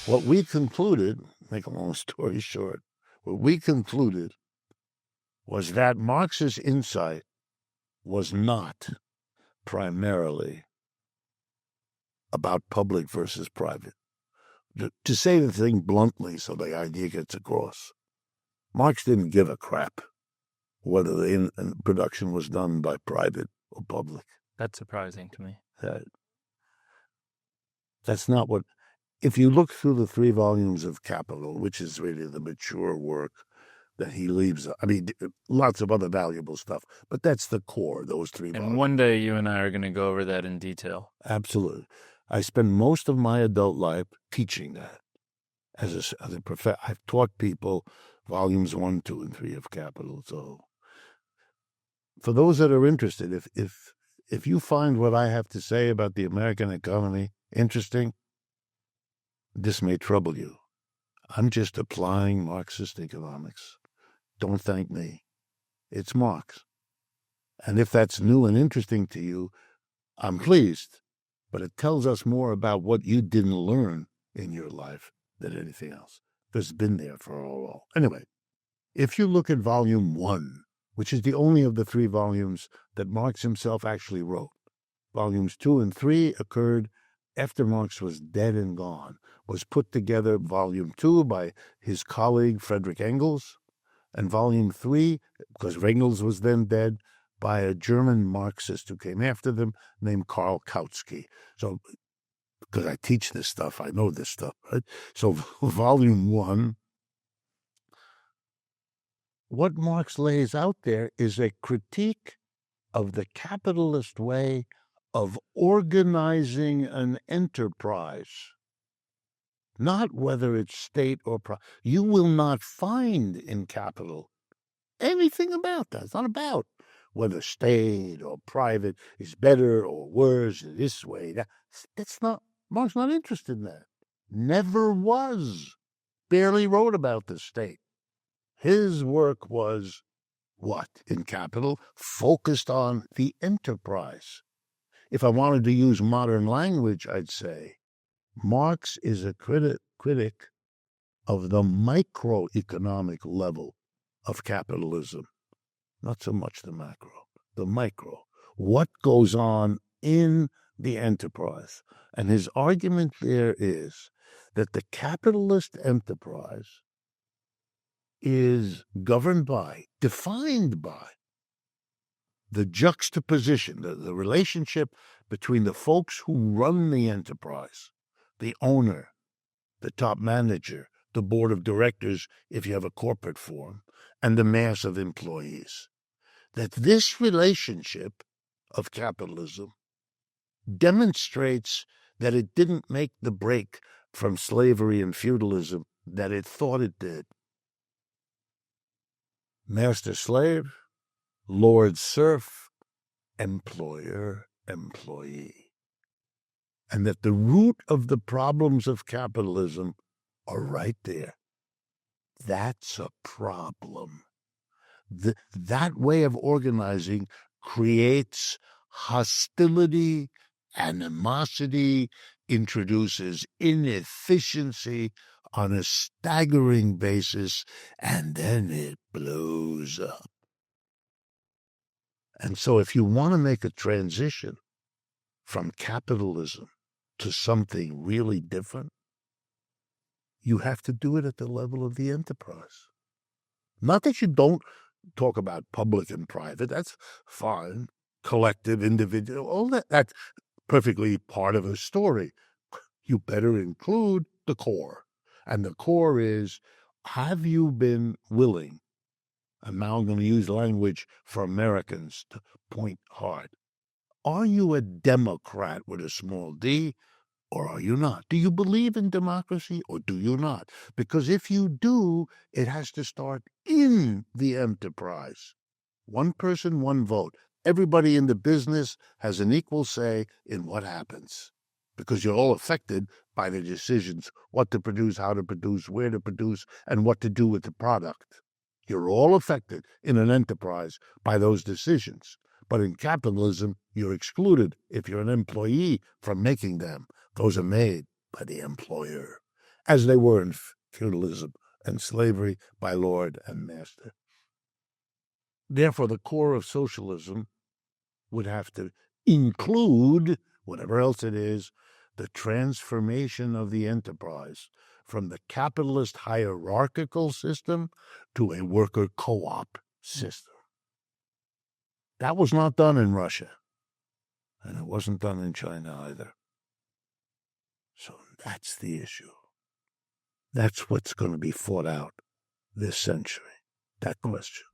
What we concluded, make a long story short, what we concluded was that Marx's insight was not primarily about public versus private. To say the thing bluntly so the idea gets across, Marx didn't give a crap whether the production was done by private or public. That's surprising to me. That's not what... If you look through the 3 volumes of Kapital, which is really the mature work that he leaves, I mean, lots of other valuable stuff, but that's the core, those 3 volumes. And one day you and I are going to go over that in detail. Absolutely. I spent most of my adult life teaching that. As a professor, I've taught people volumes 1, 2, and 3 of Kapital. So for those that are interested, if you find what I have to say about the American economy interesting, this may trouble you. I'm just applying Marxist economics. Don't thank me. It's Marx. And if that's new and interesting to you, I'm pleased. But it tells us more about what you didn't learn in your life than anything else. It's been there for all. Anyway, if you look at volume 1, which is the only of the 3 volumes that Marx himself actually wrote, volumes 2 and 3 occurred after Marx was dead and gone, was put together volume 2 by his colleague Friedrich Engels, and volume 3, because Engels was then dead, by a German Marxist who came after them named Karl Kautsky. So, because I teach this stuff, I know this stuff, right? So volume 1, what Marx lays out there is a critique of the capitalist way of organizing an enterprise, not whether it's state or private. You will not find in Kapital anything about that. It's not about whether state or private is better or worse this way. That's not, Marx not interested in that. Never was. Barely wrote about the state. His work was what in Kapital? Focused on the enterprise. If I wanted to use modern language, I'd say Marx is a critic of the microeconomic level of capitalism, not so much the macro, the micro. What goes on in the enterprise? And his argument there is that the capitalist enterprise is governed by, defined by, the juxtaposition, the relationship between the folks who run the enterprise, the owner, the top manager, the board of directors, if you have a corporate form, and the mass of employees. That this relationship of capitalism demonstrates that it didn't make the break from slavery and feudalism that it thought it did. Master-slave, lord-serf, employer-employee. And that the root of the problems of capitalism are right there. That's a problem. That way of organizing creates hostility, animosity, introduces inefficiency on a staggering basis, and then it blows up. And so if you want to make a transition from capitalism to something really different, you have to do it at the level of the enterprise. Not that you don't talk about public and private, that's fine, collective, individual, all that's perfectly part of a story. You better include the core. And the core is, have you been willing, and now I'm going to use language for Americans to point hard, are you a Democrat with a small d, or are you not? Do you believe in democracy, or do you not? Because if you do, it has to start in the enterprise. One person, one vote. Everybody in the business has an equal say in what happens, because you're all affected by the decisions, what to produce, how to produce, where to produce, and what to do with the product. You're all affected in an enterprise by those decisions. But in capitalism, you're excluded if you're an employee from making them. Those are made by the employer. as they were in feudalism and slavery by lord and master. Therefore, the core of socialism would have to include, whatever else it is, the transformation of the enterprise from the capitalist hierarchical system to a worker co-op system. That was not done in Russia, and it wasn't done in China either. So that's the issue. That's what's going to be fought out this century, that question.